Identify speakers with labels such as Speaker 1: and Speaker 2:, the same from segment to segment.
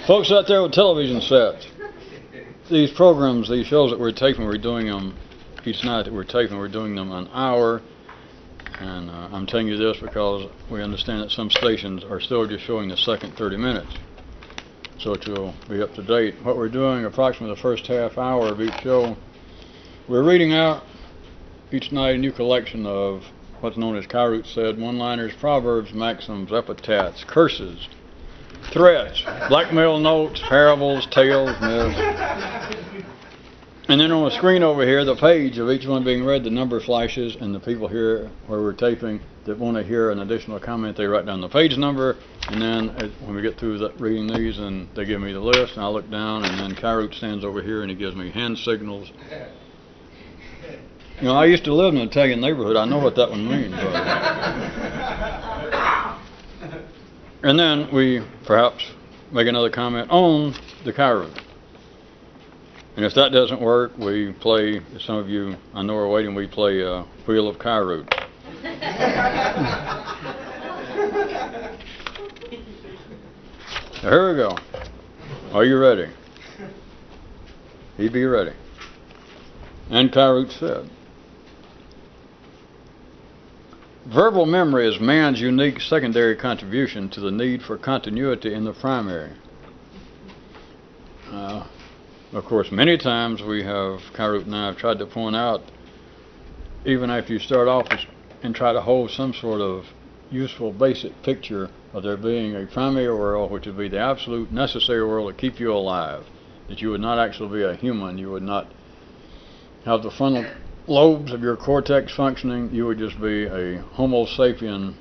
Speaker 1: Folks out there with television sets, these programs, these shows that we're taping, we're doing them each night that we're taping, we're doing them an hour. And I'm telling you this because we understand that some stations are still just showing the second 30 minutes. So that you'll be up to date. What we're doing, approximately the first half hour of each show, we're reading out each night a new collection of what's known as Kyroots said, one-liners, proverbs, maxims, epithets, curses, threats, blackmail notes, parables, tales, myths. And then on the screen over here, the page of each one being read, the number flashes, and the people here where we're taping that want to hear an additional comment, they write down the page number, and then when we get through reading these, and they give me the list, and I look down, and then Kyroots stands over here, and he gives me hand signals. You know, I used to live in an Italian neighborhood. I know what that one means. And then we perhaps make another comment on the Kyroots. And if that doesn't work, we play, some of you I know are waiting, we play Wheel of Kyroots. Here we go. Are you ready? He be ready. And Kyroots said, verbal memory is man's unique secondary contribution to the need for continuity in the primary. Of course, many times we have, Kyroot and I have tried to point out, even after you start off and try to hold some sort of useful basic picture of there being a primary world, which would be the absolute necessary world to keep you alive, that you would not actually be a human, you would not have the frontal lobes of your cortex functioning, you would just be a Homo sapien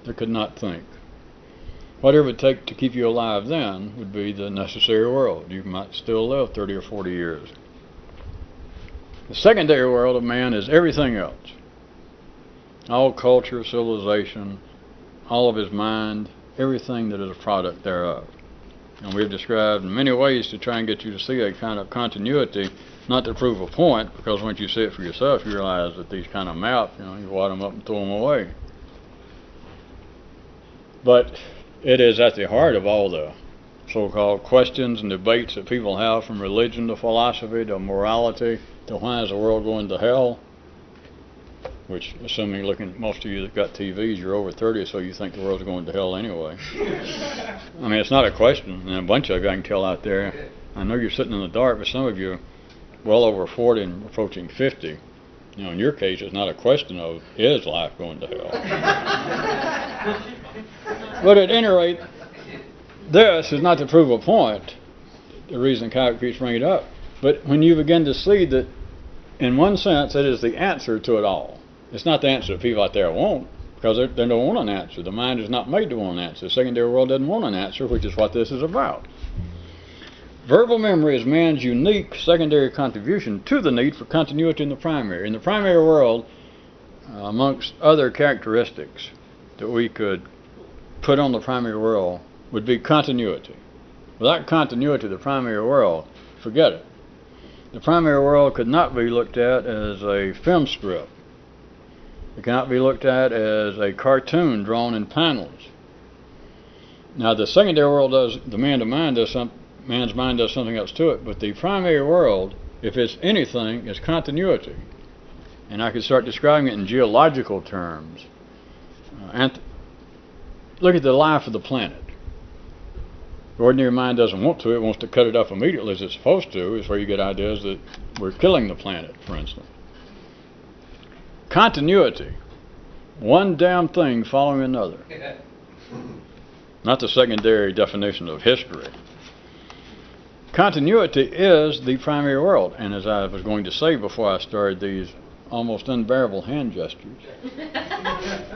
Speaker 1: that could not think. Whatever it would take to keep you alive then would be the necessary world. You might still live 30 or 40 years. The secondary world of man is everything else. All culture, civilization, all of his mind, everything that is a product thereof. And we've described in many ways to try and get you to see a kind of continuity, not to prove a point, because once you see it for yourself, you realize that these kind of maps, you wad them up and throw them away. But it is at the heart of all the so-called questions and debates that people have, from religion to philosophy to morality to why is the world going to hell, which, assuming looking, most of you that got TVs, you're over 30, so you think the world's going to hell anyway. I mean, it's not a question, and a bunch of you I can tell out there, I know you're sitting in the dark, but some of you well over 40 and approaching 50, in your case, it's not a question of, is life going to hell? But at any rate, this is not to prove a point, the reason Kyle keeps bringing it up, but when you begin to see that, in one sense, it is the answer to it all. It's not the answer that people out there want, because they don't want an answer. The mind is not made to want an answer. The secondary world doesn't want an answer, which is what this is about. Verbal memory is man's unique secondary contribution to the need for continuity in the primary. In the primary world, amongst other characteristics that we could put on the primary world, would be continuity. Without continuity, the primary world, forget it. The primary world could not be looked at as a film strip. It cannot be looked at as a cartoon drawn in panels. Now, the secondary world does, the man's mind does something else to it, but the primary world, if it's anything, is continuity. And I could start describing it in geological terms. Look at the life of the planet. The ordinary mind doesn't want to. It wants to cut it up immediately as it's supposed to. Is where you get ideas that we're killing the planet, for instance. Continuity. One damn thing following another. Not the secondary definition of history. Continuity is the primary world. And as I was going to say before I started these almost unbearable hand gestures,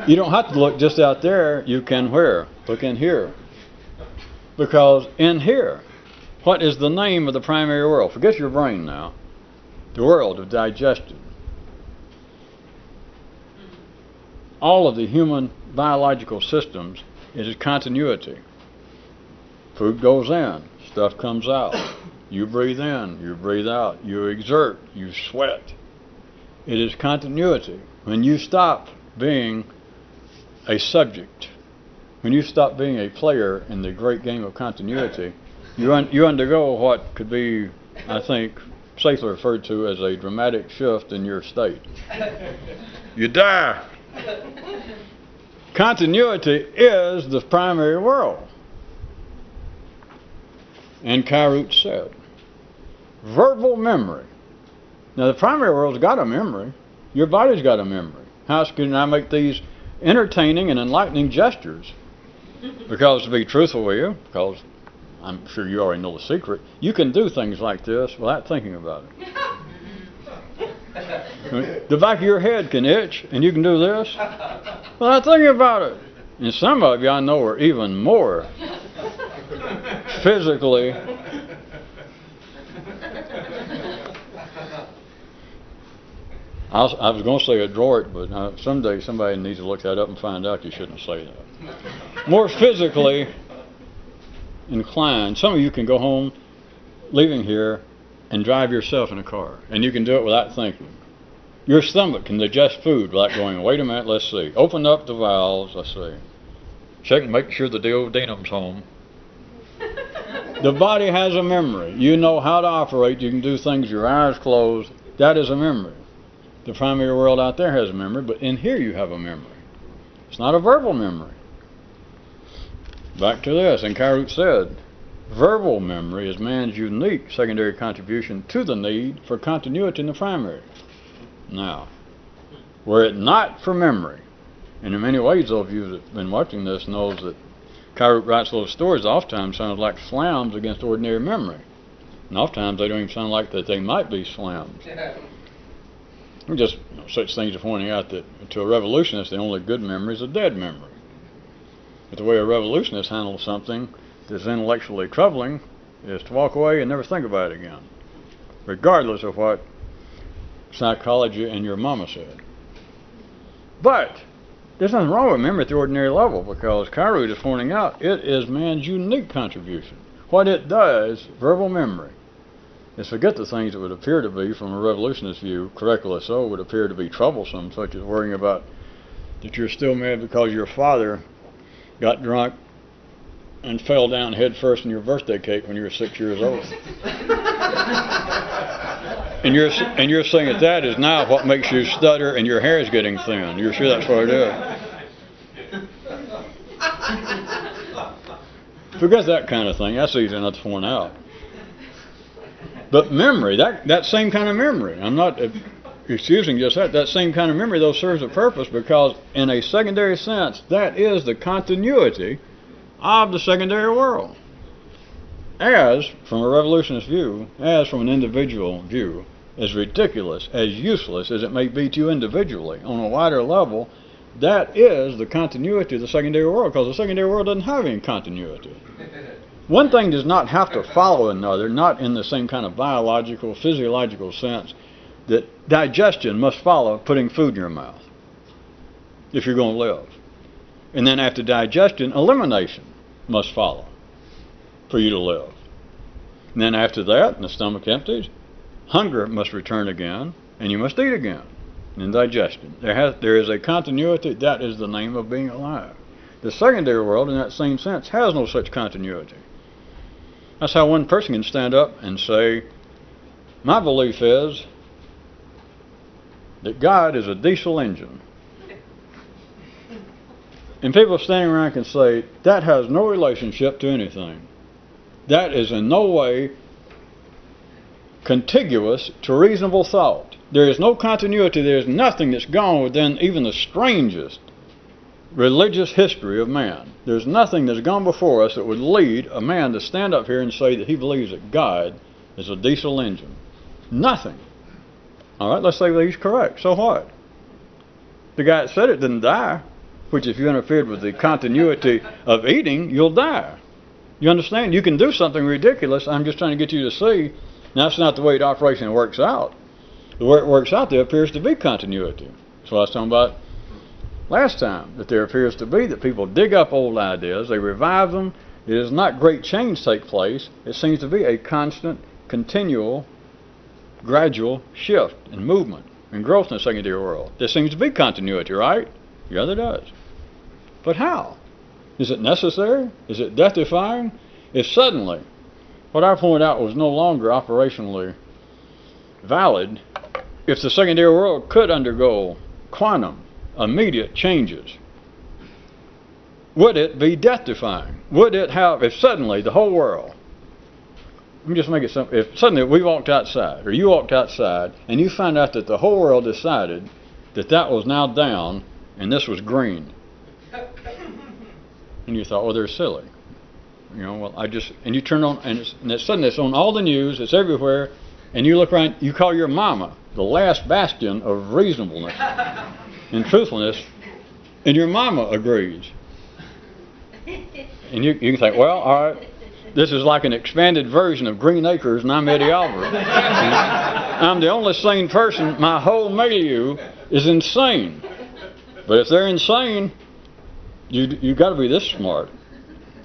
Speaker 1: you don't have to look just out there. You can where? Look in here. Because in here, what is the name of the primary world? Forget your brain now. The world of digestion. All of the human biological systems is continuity. Food goes in, stuff comes out. You breathe in, you breathe out. You exert, you sweat. It is continuity. When you stop being a subject, when you stop being a player in the great game of continuity, you undergo what could be, I think, safely referred to as a dramatic shift in your state. You die. Continuity is the primary world. And Kyroots said, verbal memory. Now the primary world's got a memory. Your body's got a memory. How can I make these entertaining and enlightening gestures? Because to be truthful with you, because I'm sure you already know the secret, you can do things like this without thinking about it. The back of your head can itch, and you can do this without thinking about it. And some of you I know are even more physically I was going to say adroit, but someday somebody needs to look that up and find out you shouldn't say that. More physically inclined. Some of you can go home, leaving here, and drive yourself in a car. And you can do it without thinking. Your stomach can digest food without going, wait a minute, let's see. Open up the valves, let's see. Check and make sure the duodenum's home. The body has a memory. You know how to operate. You can do things with your eyes closed. That is a memory. The primary world out there has a memory, but in here you have a memory. It's not a verbal memory. Back to this, and Kyroots said, verbal memory is man's unique secondary contribution to the need for continuity in the primary. Now, were it not for memory, and in many ways those of you that have been watching this knows that Kyroots writes those stories oftentimes sound like slams against ordinary memory. And oftentimes they don't even sound like that they might be slams. Just such things as pointing out that to a revolutionist the only good memory is a dead memory. But the way a revolutionist handles something that's intellectually troubling is to walk away and never think about it again, regardless of what psychology and your mama said. But there's nothing wrong with memory at the ordinary level, because Kyroots is pointing out it is man's unique contribution. What it does, verbal memory, is forget the things that would appear to be, from a revolutionist view, correctly so, would appear to be troublesome, such as worrying about that you're still mad because your father got drunk and fell down head first in your birthday cake when you were 6 years old. and you're saying that is now what makes you stutter and your hair is getting thin. You're sure that's what it is? Forget that kind of thing. That's easy enough to point out. But memory, that same kind of memory, I'm not excusing just that same kind of memory, though, serves a purpose, because in a secondary sense, that is the continuity of the secondary world. As, from a revolutionist view, as from an individual view, as ridiculous, as useless as it may be to you individually, on a wider level, that is the continuity of the secondary world, because the secondary world doesn't have any continuity. One thing does not have to follow another, not in the same kind of biological, physiological sense, that digestion must follow putting food in your mouth if you're going to live. And then after digestion, elimination must follow for you to live. And then after that, and the stomach empties, hunger must return again, and you must eat again. And then digestion. There is a continuity. That is the name of being alive. The secondary world, in that same sense, has no such continuity. That's how one person can stand up and say, my belief is that God is a diesel engine. And people standing around can say, that has no relationship to anything. That is in no way contiguous to reasonable thought. There is no continuity. There is nothing that's gone within even the strangest religious history of man. There's nothing that's gone before us that would lead a man to stand up here and say that he believes that God is a diesel engine. Nothing. All right, let's say that he's correct. So what? The guy that said it didn't die, which if you interfered with the continuity of eating, you'll die. You understand? You can do something ridiculous. I'm just trying to get you to see that's not the way the operation works out. The way it works out, there appears to be continuity. So I was talking about last time, that there appears to be, that people dig up old ideas, they revive them. It is not great change take place. It seems to be a constant, continual, gradual shift and movement and growth in the secondary world. There seems to be continuity, right? Yeah, there does. But how? Is it necessary? Is it death-defying? If suddenly what I pointed out was no longer operationally valid, if the secondary world could undergo quantum, immediate changes, would it be death-defying? Would it have, if suddenly the whole world, let me just make it simple, if suddenly we walked outside, or you walked outside, and you found out that the whole world decided that that was now down, and this was green, and you thought, well, they're silly. You know, well, and you turn on, and it's suddenly it's on all the news, it's everywhere, and you look around, you call your mama the last bastion of reasonableness and truthfulness, and your mama agrees. And you can think, well, all right, this is like an expanded version of Green Acres, and I'm Eddie Albert. I'm the only sane person. My whole milieu is insane. But if they're insane, you got to be this smart,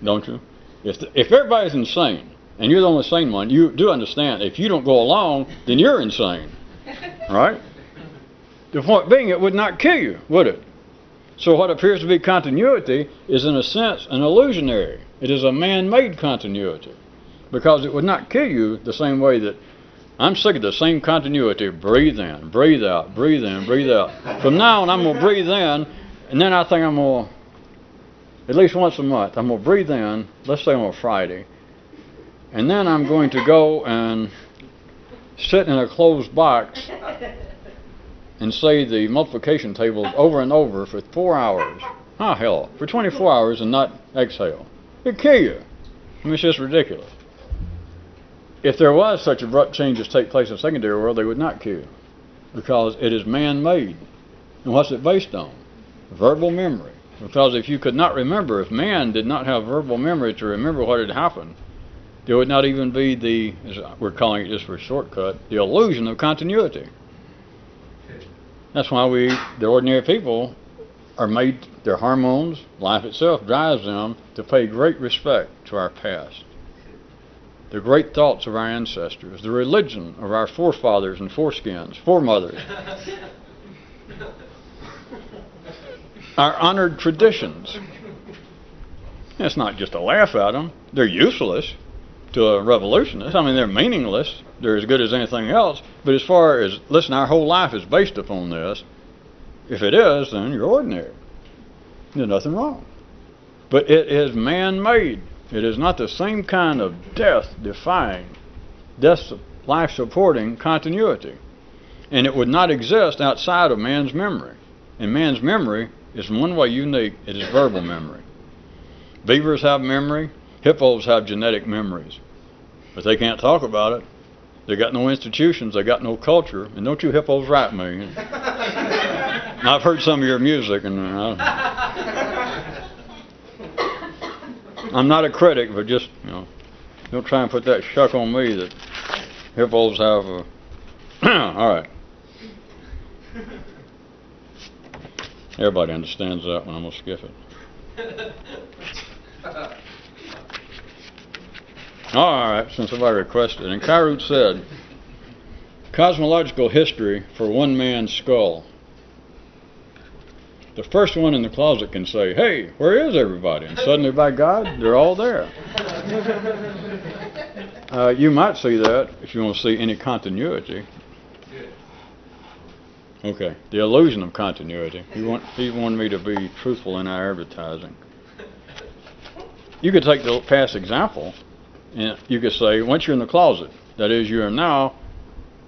Speaker 1: don't you? If everybody's insane, and you're the only sane one, you do understand, if you don't go along, then you're insane. Right? The point being, it would not kill you, would it? So what appears to be continuity is, in a sense, an illusionary. It is a man-made continuity, because it would not kill you the same way that I'm sick of the same continuity. Breathe in, breathe out, breathe in, breathe out. From now on, I'm going to breathe in, and then I think I'm going to, at least once a month, I'm going to breathe in, let's say on a Friday, and then I'm going to go and sit in a closed box and say the multiplication tables over and over for 4 hours. Oh, hell, for 24 hours and not exhale. It'd kill you. I mean, it's just ridiculous. If there was such abrupt changes take place in the secondary world, they would not kill you, because it is man-made. And what's it based on? Verbal memory. Because if you could not remember, if man did not have verbal memory to remember what had happened, there would not even be the, as we're calling it just for a shortcut, the illusion of continuity. That's why the ordinary people, are made, their hormones, life itself drives them to pay great respect to our past. The great thoughts of our ancestors, the religion of our forefathers and foremothers, our honored traditions. It's not just to laugh at them. They're useless to a revolutionist. I mean, they're meaningless. They're as good as anything else. But as far as, listen, our whole life is based upon this. If it is, then you're ordinary. There's nothing wrong. But it is man-made. It is not the same kind of death-defying, life-supporting continuity. And it would not exist outside of man's memory. And man's memory is in one way unique. It is verbal memory. Beavers have memory. Hippos have genetic memories. But they can't talk about it. They got no institutions. They got no culture. And don't you hippos write me. I've heard some of your music, and I'm not a critic, but just, don't try and put that shuck on me that hippos have a... All right. Everybody understands that when I'm going to skip it. All right, since somebody requested. And Kyroots said, cosmological history for one man's skull. The first one in the closet can say, hey, where is everybody? And suddenly, by God, they're all there. You might see that if you want to see any continuity. Okay, the illusion of continuity. He wanted me to be truthful in our advertising. You could take the past example, and you could say, once you're in the closet, that is, you are now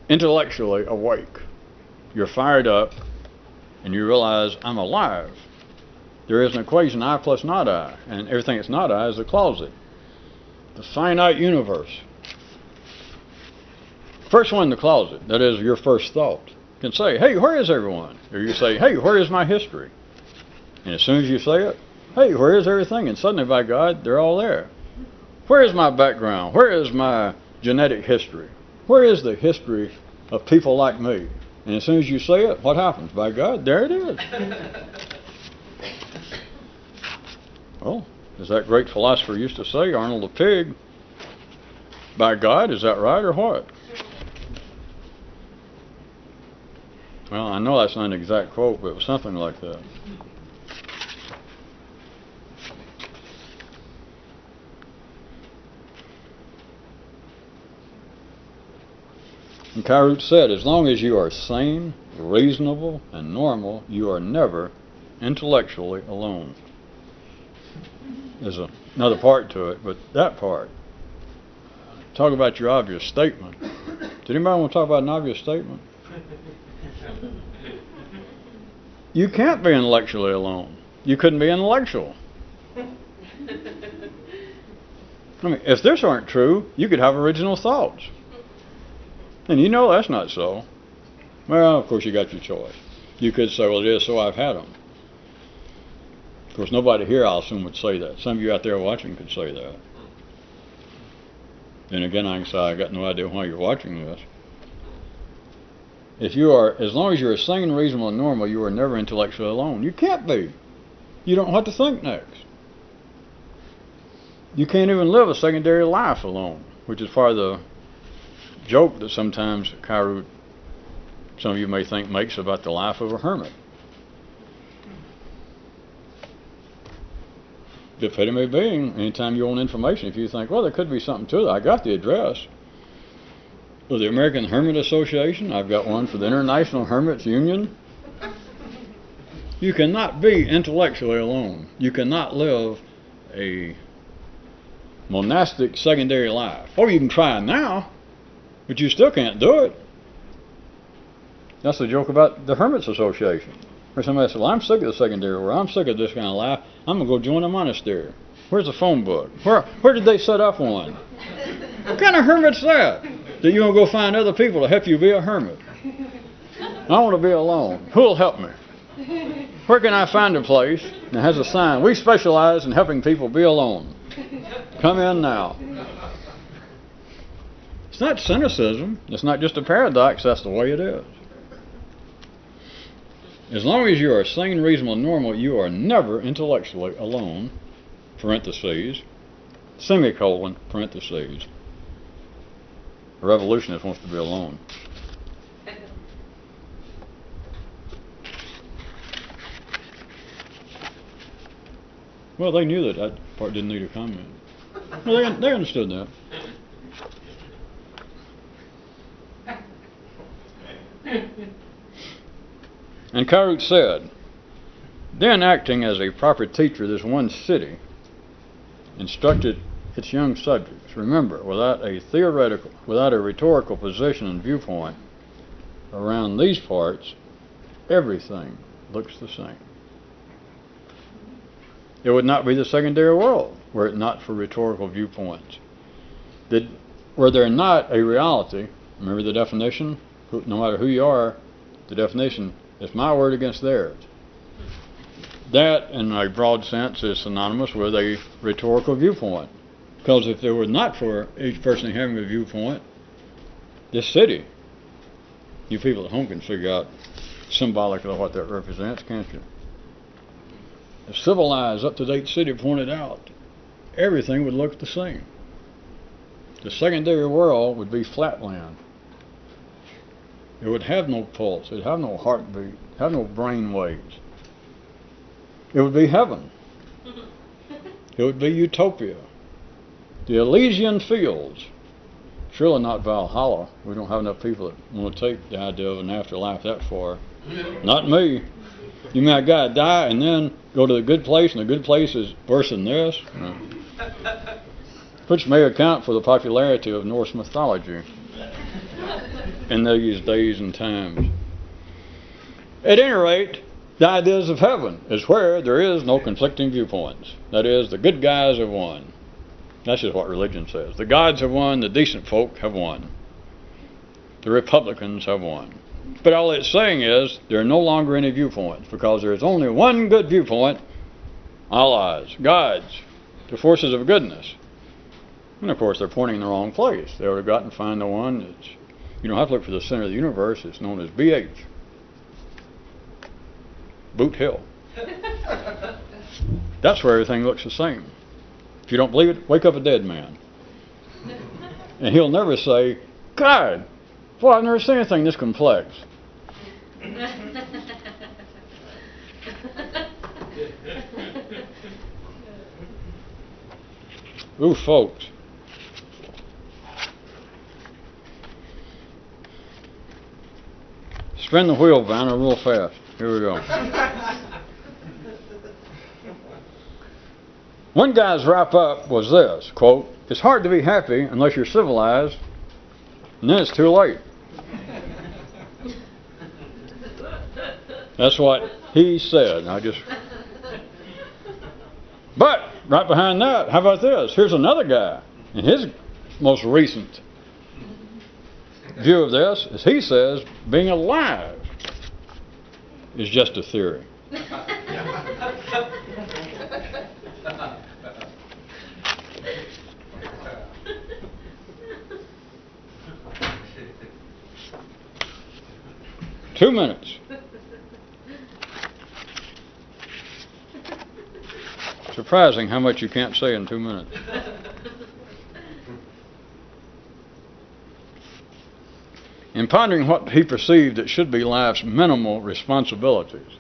Speaker 1: intellectually awake. You're fired up, and you realize, I'm alive. There is an equation, I plus not I, and everything that's not I is the closet. The finite universe. First one in the closet, that is your first thought, can say, hey, where is everyone? Or you say, hey, where is my history? And as soon as you say it, hey, where is everything? And suddenly, by God, they're all there. Where is my background? Where is my genetic history? Where is the history of people like me? And as soon as you say it, what happens? By God, there it is. Well, as that great philosopher used to say, Arnold the Pig, by God, is that right or what? Well, I know that's not an exact quote, but it was something like that. And Kyroots said, as long as you are sane, reasonable, and normal, you are never intellectually alone. There's another part to it, but that part. Talk about your obvious statement. Did anybody want to talk about an obvious statement? You can't be intellectually alone. You couldn't be intellectual. I mean, if this aren't true, you could have original thoughts. And you know that's not so. Well, of course you got your choice. You could say, well, it is, so I've had them. Of course, nobody here, I'll assume, would say that. Some of you out there watching could say that. Then again, I can say, I got no idea why you're watching this. If you are, as long as you're sane, reasonable, and normal, you are never intellectually alone. You can't be. You don't know what to think next. You can't even live a secondary life alone, which is part of the joke that sometimes Kyroots, some of you may think, makes about the life of a hermit. The epitome being, anytime you want information, if you think, well, there could be something to it, I got the address of the American Hermit Association. I've got one for the International Hermits Union. You cannot be intellectually alone. You cannot live a monastic secondary life. Or you can try now, but you still can't do it. That's the joke about the Hermits Association. Where somebody says, well, I'm sick of the secondary world. I'm sick of this kind of life. I'm going to go join a monastery. Where's the phone book? Where did they set up one? What kind of hermit's that? That you're going to go find other people to help you be a hermit? I want to be alone. Who'll help me? Where can I find a place that has a sign? We specialize in helping people be alone. Come in now. It's not cynicism. It's not just a paradox. That's the way it is. As long as you are sane, reasonable, and normal, you are never intellectually alone, parentheses, semicolon, parentheses. A revolutionist wants to be alone. Well, they knew that part didn't need a comment. Well, they understood that. And Kyroots said, then acting as a proper teacher, this one city instructed its young subjects. Remember, without a rhetorical position and viewpoint around these parts, everything looks the same. It would not be the secondary world were it not for rhetorical viewpoints. Were there not a reality, remember the definition, no matter who you are, the definition is my word against theirs. That, in a broad sense, is synonymous with a rhetorical viewpoint. Because if it were not for each person having a viewpoint, this city, you people at home can figure out symbolically what that represents, can't you? A civilized, up-to-date city pointed out, everything would look the same. The secondary world would be flatland. It would have no pulse. It would have no heartbeat. Have no brain waves. It would be heaven. It would be utopia. The Elysian fields. Surely not Valhalla. We don't have enough people that want to take the idea of an afterlife that far. Not me. You mean I gotta die and then go to the good place, and the good place is worse than this? No. Which may account for the popularity of Norse mythology in these days and times. At any rate, the ideas of heaven is where there is no conflicting viewpoints. That is, the good guys have won. That's just what religion says. The gods have won, the decent folk have won. The Republicans have won. But all it's saying is there are no longer any viewpoints, because there is only one good viewpoint, Allahs, gods, the forces of goodness. And of course they're pointing in the wrong place. They would have got and find the one that's, you don't have to look for the center of the universe. It's known as BH. Boot Hill. That's where everything looks the same. If you don't believe it, wake up a dead man. And he'll never say, God, boy, I've never seen anything this complex. Ooh, folks. Spin the wheel, Vanna, real fast. Here we go. One guy's wrap-up was this, quote, "It's hard to be happy unless you're civilized, and then it's too late." That's what he said. But right behind that, how about this? Here's another guy, and his most recent view of this is he says being alive is just a theory. 2 minutes. Surprising how much you can't say in 2 minutes. In pondering what he perceived that should be life's minimal responsibilities,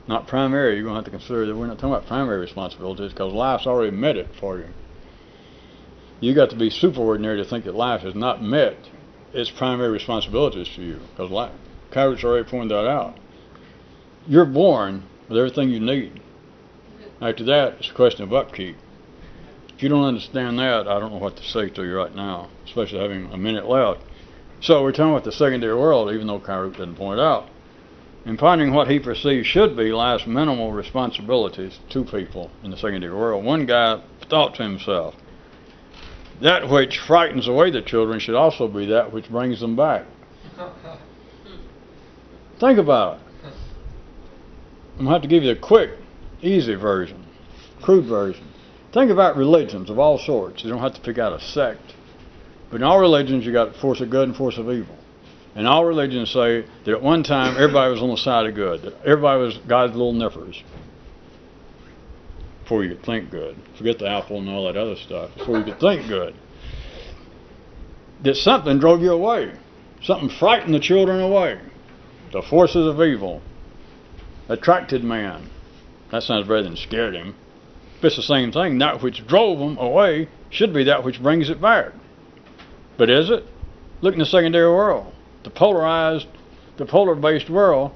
Speaker 1: not primary, you're going to have to consider that we're not talking about primary responsibilities because life's already met it for you. You got to be superordinary to think that life has not met its primary responsibilities to you, because Kyroots already pointed that out. You're born with everything you need. After that, it's a question of upkeep. If you don't understand that, I don't know what to say to you right now, especially having a minute left. So we're talking about the secondary world, even though Kyroots didn't point it out. In pondering what he perceived should be life's minimal responsibilities to people in the secondary world, one guy thought to himself, that which frightens away the children should also be that which brings them back. Think about it. I'm going to have to give you a quick, easy version, crude version. Think about religions of all sorts. You don't have to pick out a sect. But in all religions, you got force of good and force of evil. And all religions say that at one time, everybody was on the side of good. That everybody was God's little nippers. Before you could think good. Forget the apple and all that other stuff. Before you could think good. That something drove you away. Something frightened the children away. The forces of evil attracted man. That sounds better than scared him. But it's the same thing. That which drove them away should be that which brings it back. But is it? Look in the secondary world. The polarized, the polar-based world.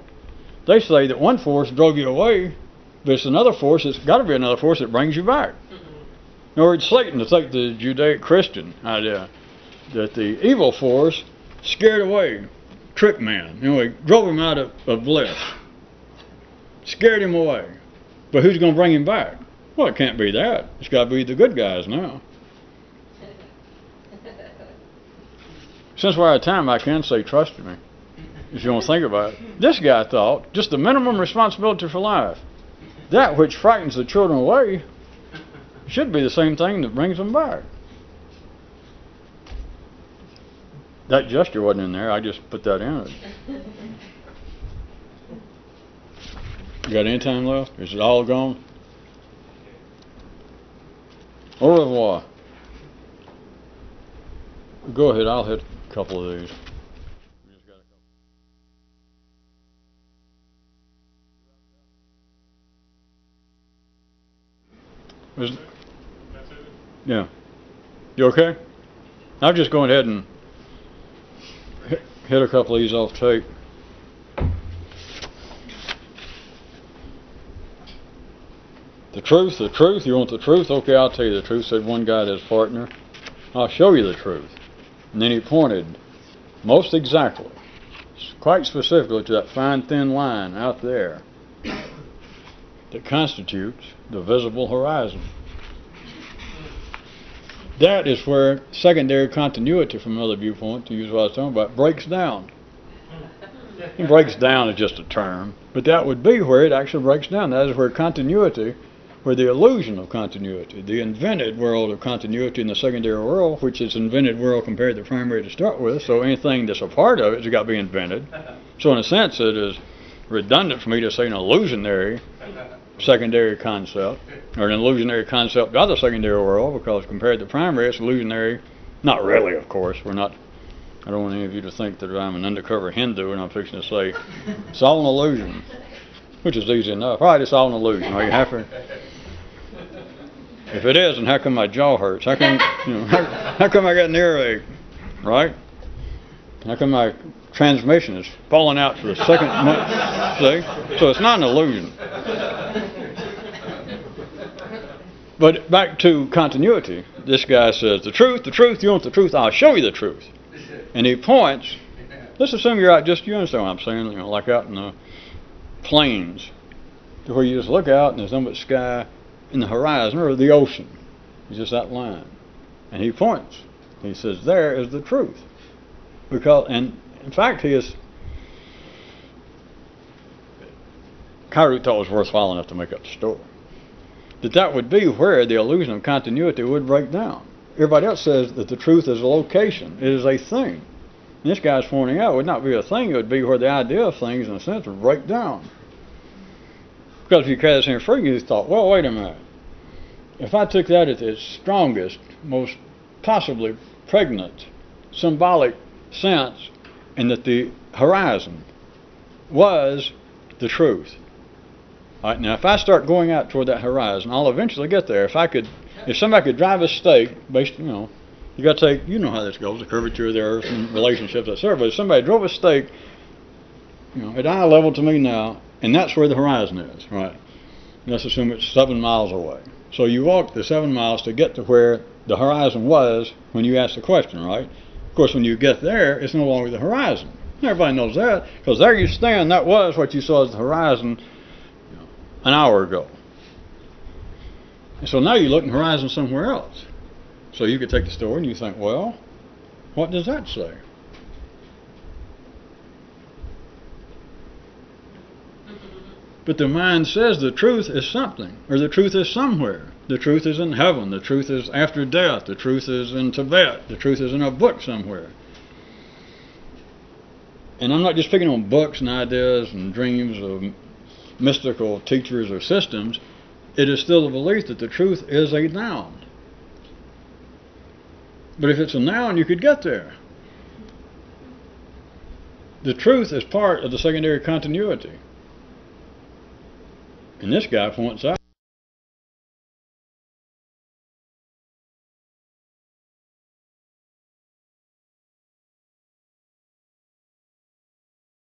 Speaker 1: They say that one force drove you away, but it's another force. It's got to be another force that brings you back. In other words, Satan, to take the Judaic-Christian idea, that the evil force scared away, tricked man. Anyway, drove him out of bliss. Scared him away. But who's going to bring him back? Well, it can't be that. It's got to be the good guys now. Since we're out of time, I can say trust me, if you want to think about it. This guy thought, just the minimum responsibility for life. That which frightens the children away should be the same thing that brings them back. That gesture wasn't in there, I just put that in it. You got any time left? Is it all gone? Au revoir. Go ahead, I'll hit a couple of these. Yeah. You okay? I'm just going ahead and hit a couple of these off tape. The truth, you want the truth? Okay, I'll tell you the truth, said one guy to his partner. I'll show you the truth. And then he pointed most exactly, quite specifically, to that fine thin line out there that constitutes the visible horizon. That is where secondary continuity, from another viewpoint, to use what I was talking about, breaks down. It breaks down is just a term, but that would be where it actually breaks down. That is where continuity, where the illusion of continuity, the invented world of continuity in the secondary world, which is invented world compared to the primary to start with, so anything that's a part of it has got to be invented. So in a sense, it is redundant for me to say an illusionary secondary concept, or an illusionary concept of the secondary world, because compared to primary, it's illusionary. Not really, of course. We're not. I don't want any of you to think that I'm an undercover Hindu and I'm fixing to say it's all an illusion, which is easy enough. All right, it's all an illusion. Are you happy? If it is, then how come my jaw hurts? How come, how come I got an earache? Right? How come my transmission is falling out for the second month. See? So it's not an illusion. But back to continuity, this guy says, the truth, you want the truth, I'll show you the truth. And he points, let's assume you're out, you understand what I'm saying, like out in the plains, to where you just look out and there's nothing but sky in the horizon, or the ocean. It's just that line. And he points. He says, there is the truth. And in fact, Kyroots thought it was worthwhile enough to make up the story. That would be where the illusion of continuity would break down. Everybody else says that the truth is a location. It is a thing. And this guy's pointing out it would not be a thing. It would be where the idea of things, in a sense, would break down. Because if you carry this in free, you thought, well, wait a minute. If I took that at its strongest, most possibly pregnant, symbolic sense, and that the horizon was the truth. All right, now if I start going out toward that horizon, I'll eventually get there. If somebody could drive a stake, based, you got to take, how this goes, the curvature of the earth and relationships, etc. But if somebody drove a stake, at eye level to me now, and that's where the horizon is, right? Let's assume it's 7 miles away. So you walk the 7 miles to get to where the horizon was when you asked the question, right? Of course, when you get there, it's no longer the horizon. Everybody knows that, because there you stand. That was what you saw as the horizon an hour ago. And so now you look at the horizon somewhere else. So you could take the story and you think, well, what does that say? But the mind says the truth is something, or the truth is somewhere. The truth is in heaven. The truth is after death. The truth is in Tibet. The truth is in a book somewhere. And I'm not just picking on books and ideas and dreams of mystical teachers or systems. It is still the belief that the truth is a noun. But if it's a noun, you could get there. The truth is part of the secondary continuity. And this guy points out